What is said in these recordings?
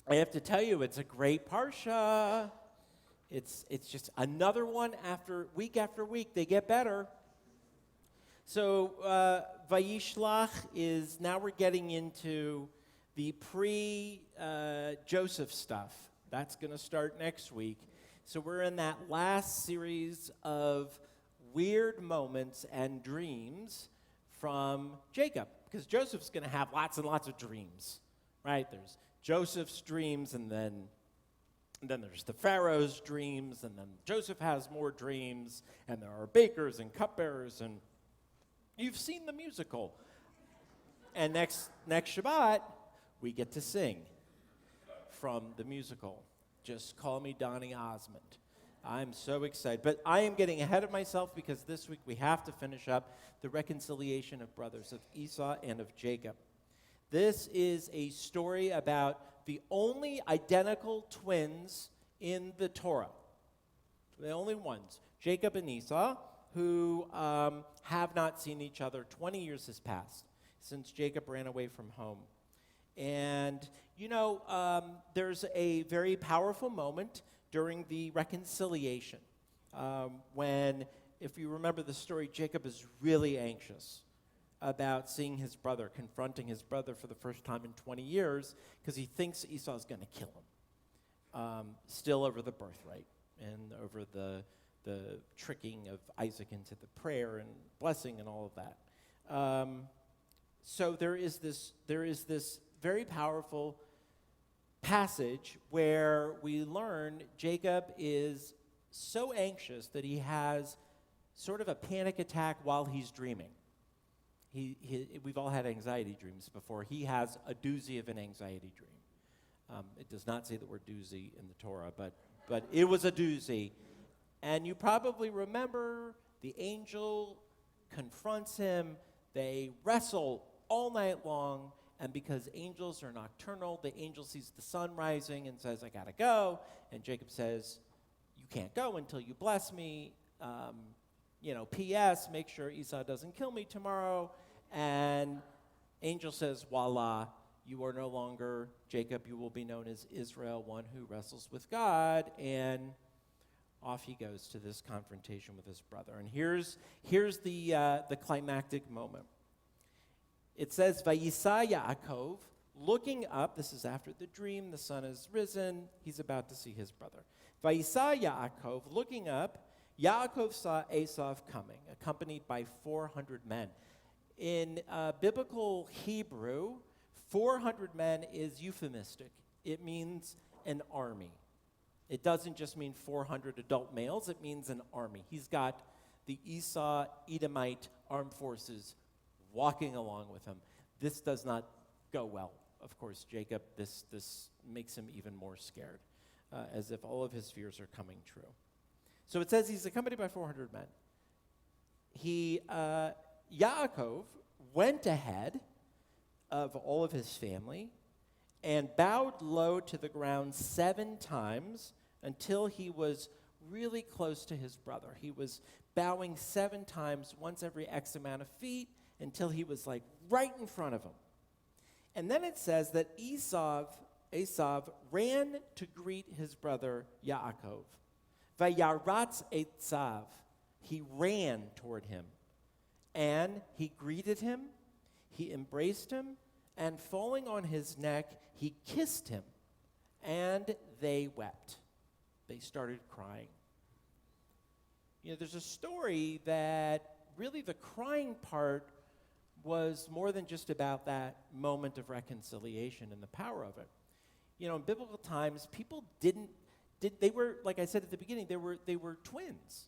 I have to tell you, it's a great parsha. It's just another one after week. They get better. So Vayishlach is, now we're getting into the pre-Joseph stuff. That's going to start next week. So we're in that last series of weird moments and dreams from Jacob, because Joseph's going to have lots and lots of dreams, right? There's Joseph's dreams, and then there's the Pharaoh's dreams, and then Joseph has more dreams, and there are bakers and cupbearers, and you've seen the musical. And next Shabbat, we get to sing from the musical. Just Call Me Donny Osmond. I'm so excited. But I am getting ahead of myself because this week we have to finish up the reconciliation of brothers, of Esau and of Jacob. This is a story about the only identical twins in the Torah. The only ones, Jacob and Esau, who have not seen each other. 20 years has passed since Jacob ran away from home. And, there's a very powerful moment during the reconciliation when, if you remember the story, Jacob is really anxious about seeing his brother, confronting his brother for the first time in 20 years, because he thinks Esau is going to kill him, still over the birthright and over the tricking of Isaac into the prayer and blessing and all of that. So there is this very powerful passage where we learn Jacob is so anxious that he has sort of a panic attack while he's dreaming. We've all had anxiety dreams before. He has a doozy of an anxiety dream. It does not say the word doozy in the Torah, but it was a doozy. And you probably remember the angel confronts him. They wrestle all night long. And because angels are nocturnal, the angel sees the sun rising and says, I got to go. And Jacob says, you can't go until you bless me. P.S., make sure Esau doesn't kill me tomorrow. And angel says, voila, you are no longer Jacob. You will be known as Israel, one who wrestles with God. And off he goes to this confrontation with his brother. And here's the climactic moment. It says, Vayisa Yaakov, looking up, this is after the dream, the sun has risen, he's about to see his brother. Vayisa Yaakov, looking up, Yaakov saw Esau coming, accompanied by 400 men. In biblical Hebrew, 400 men is euphemistic. It means an army. It doesn't just mean 400 adult males, it means an army. He's got the Esau Edomite armed forces walking along with him. This does not go well. Of course, Jacob, this makes him even more scared, as if all of his fears are coming true. So it says he's accompanied by 400 men. Yaakov went ahead of all of his family and bowed low to the ground 7 times until he was really close to his brother. He was bowing 7 times, once every X amount of feet, until he was like right in front of him. And then it says that Esau ran to greet his brother Yaakov. Vayaratz Etzav. He ran toward him. And he greeted him, he embraced him, and falling on his neck, he kissed him. And they wept. They started crying. There's a story that really the crying part was more than just about that moment of reconciliation and the power of it. In biblical times, people they were, like I said at the beginning, they were twins.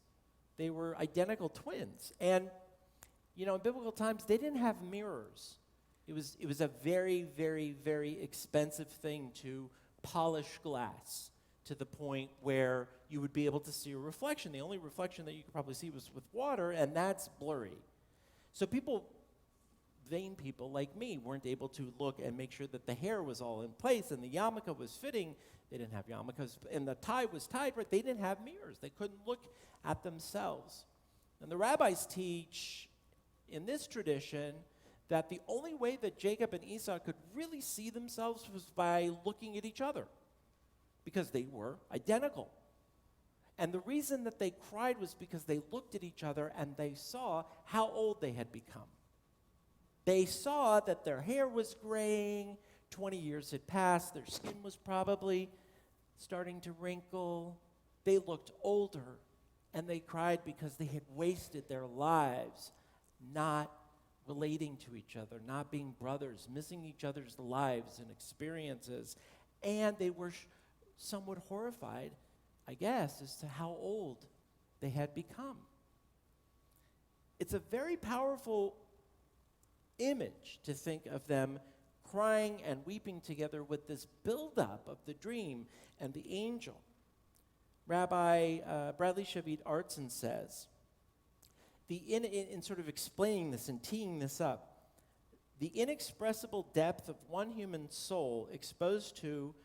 They were identical twins. And, in biblical times, they didn't have mirrors. It was a very, very, very expensive thing to polish glass to the point where you would be able to see a reflection. The only reflection that you could probably see was with water, and that's blurry. So vain people like me weren't able to look and make sure that the hair was all in place and the yarmulke was fitting. They didn't have yarmulkes, and the tie was tied right. They didn't have mirrors. They couldn't look at themselves. And the rabbis teach in this tradition that the only way that Jacob and Esau could really see themselves was by looking at each other, because they were identical. And the reason that they cried was because they looked at each other and they saw how old they had become. They saw that their hair was graying, 20 years had passed, their skin was probably starting to wrinkle. They looked older, and they cried because they had wasted their lives not relating to each other, not being brothers, missing each other's lives and experiences. And they were somewhat horrified, I guess, as to how old they had become. It's a very powerful image to think of them crying and weeping together with this buildup of the dream and the angel. Rabbi Bradley Shavit Artson says, in sort of explaining this and teeing this up, the inexpressible depth of one human soul exposed to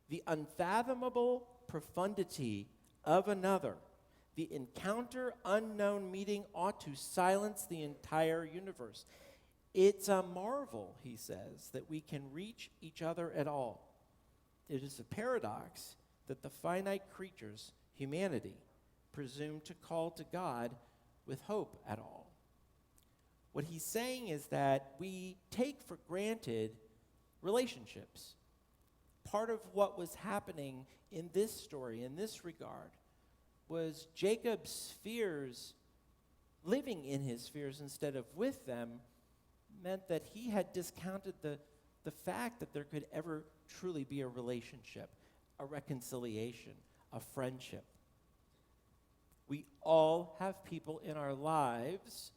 the unfathomable profundity of another, the encounter unknown meeting ought to silence the entire universe. It's a marvel, he says, that we can reach each other at all. It is a paradox that the finite creatures, humanity, presume to call to God with hope at all. What he's saying is that we take for granted relationships. Part of what was happening in this story, in this regard, was Jacob's fears, living in his fears instead of with them, meant that he had discounted the fact that there could ever truly be a relationship, a reconciliation, a friendship. We all have people in our lives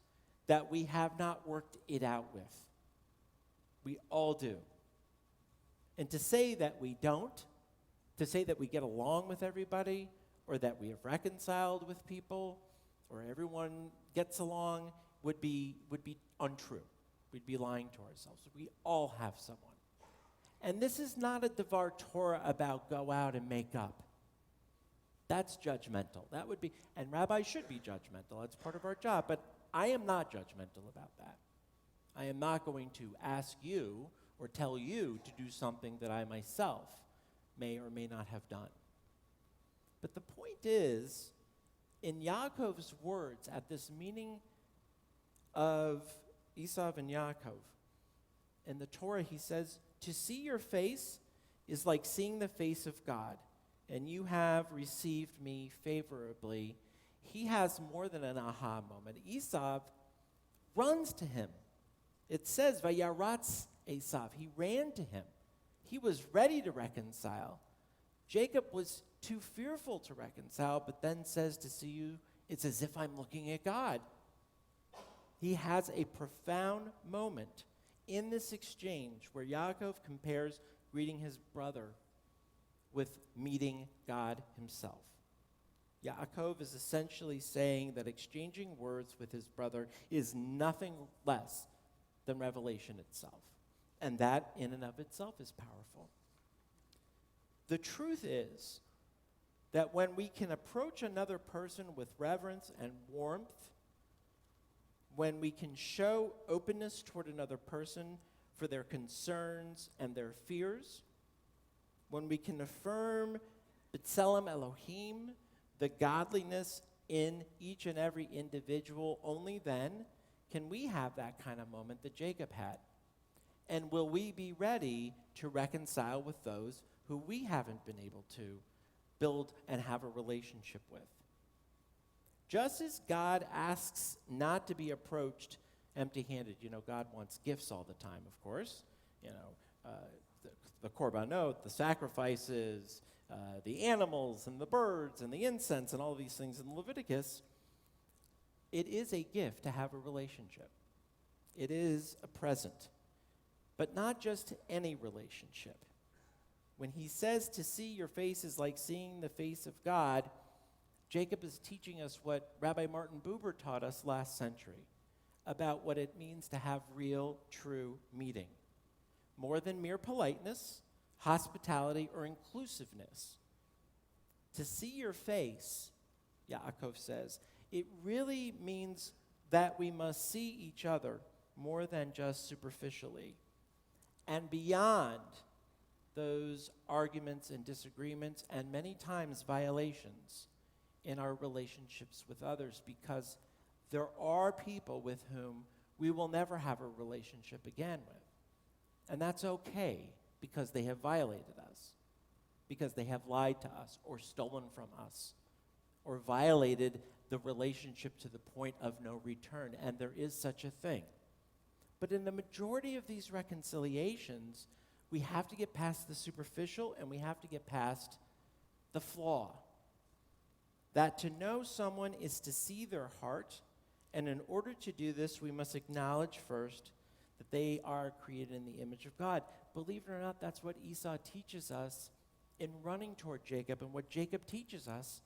that we have not worked it out with. We all do. And to say that we don't, to say that we get along with everybody, or that we have reconciled with people, or everyone gets along, would be untrue. We'd be lying to ourselves. We all have someone. And this is not a Devar Torah about go out and make up. That's judgmental. That would be, and rabbis should be judgmental. That's part of our job. But I am not judgmental about that. I am not going to ask you or tell you to do something that I myself may or may not have done. But the point is, in Yaakov's words at this meeting of Esau and Yaakov, in the Torah he says, to see your face is like seeing the face of God, and you have received me favorably. He has more than an aha moment. Esau runs to him. It says, Vayaratz Esau. He ran to him. He was ready to reconcile. Jacob was too fearful to reconcile, but then says to see you, it's as if I'm looking at God. He has a profound moment in this exchange where Yaakov compares greeting his brother with meeting God himself. Yaakov is essentially saying that exchanging words with his brother is nothing less than revelation itself. And that in and of itself is powerful. The truth is that when we can approach another person with reverence and warmth, when we can show openness toward another person for their concerns and their fears, when we can affirm B'Tselem Elohim, the godliness in each and every individual, only then can we have that kind of moment that Jacob had. And will we be ready to reconcile with those who we haven't been able to build and have a relationship with? Just as God asks not to be approached empty-handed. God wants gifts all the time, of course. The korbanot, the sacrifices, the animals and the birds and the incense and all these things in Leviticus. It is a gift to have a relationship. It is a present, but not just any relationship. When he says to see your face is like seeing the face of God, Jacob is teaching us what Rabbi Martin Buber taught us last century about what it means to have real, true meeting. More than mere politeness, hospitality, or inclusiveness. To see your face, Yaakov says, it really means that we must see each other more than just superficially. And beyond those arguments and disagreements, and many times violations in our relationships with others, because there are people with whom we will never have a relationship again with. And that's okay, because they have violated us, because they have lied to us or stolen from us or violated the relationship to the point of no return. And there is such a thing. But in the majority of these reconciliations, we have to get past the superficial and we have to get past the flaw. That to know someone is to see their heart, and in order to do this, we must acknowledge first that they are created in the image of God. Believe it or not, that's what Esau teaches us in running toward Jacob, and what Jacob teaches us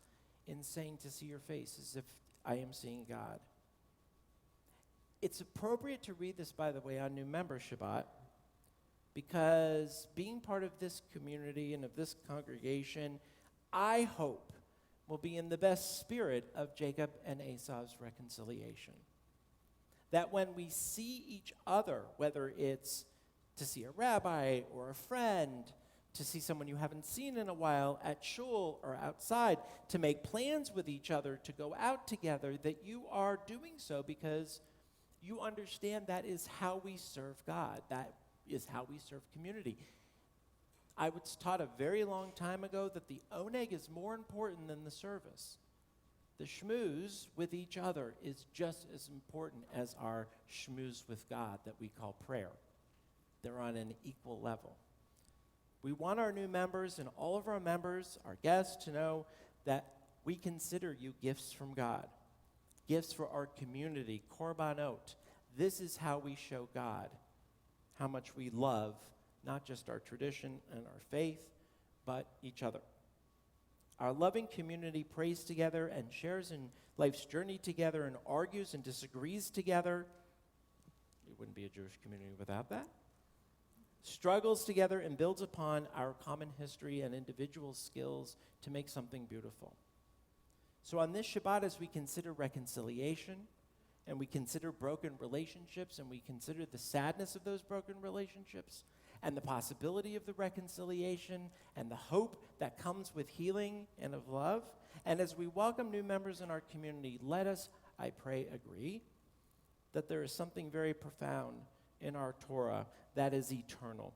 in saying to see your face as if I am seeing God. It's appropriate to read this, by the way, on New Member Shabbat, because being part of this community and of this congregation, I hope, will be in the best spirit of Jacob and Esau's reconciliation. That when we see each other, whether it's to see a rabbi or a friend, to see someone you haven't seen in a while at shul or outside, to make plans with each other, to go out together, that you are doing so because you understand that is how we serve God. That is how we serve community. I was taught a very long time ago that the oneg is more important than the service. The schmooze with each other is just as important as our schmooze with God that we call prayer. They're on an equal level. We want our new members and all of our members, our guests, to know that we consider you gifts from God, gifts for our community, korbanot. This is how we show God how much we love not just our tradition and our faith, but each other. Our loving community prays together and shares in life's journey together and argues and disagrees together. It wouldn't be a Jewish community without that. Struggles together and builds upon our common history and individual skills to make something beautiful. So on this Shabbat, as we consider reconciliation, and we consider broken relationships, and we consider the sadness of those broken relationships, and the possibility of the reconciliation, and the hope that comes with healing and of love, and as we welcome new members in our community, let us, I pray, agree that there is something very profound in our Torah that is eternal.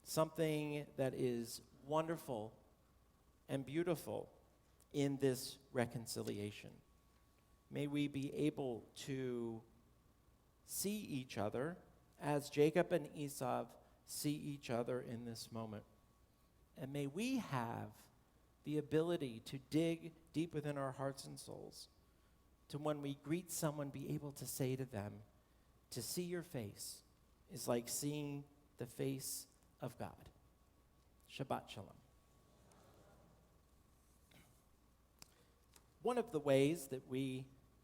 Something that is wonderful and beautiful in this reconciliation. May we be able to see each other as Jacob and Esau see each other in this moment. And may we have the ability to dig deep within our hearts and souls, to when we greet someone, be able to say to them, to see your face is like seeing the face of God. Shabbat Shalom. One of the ways that we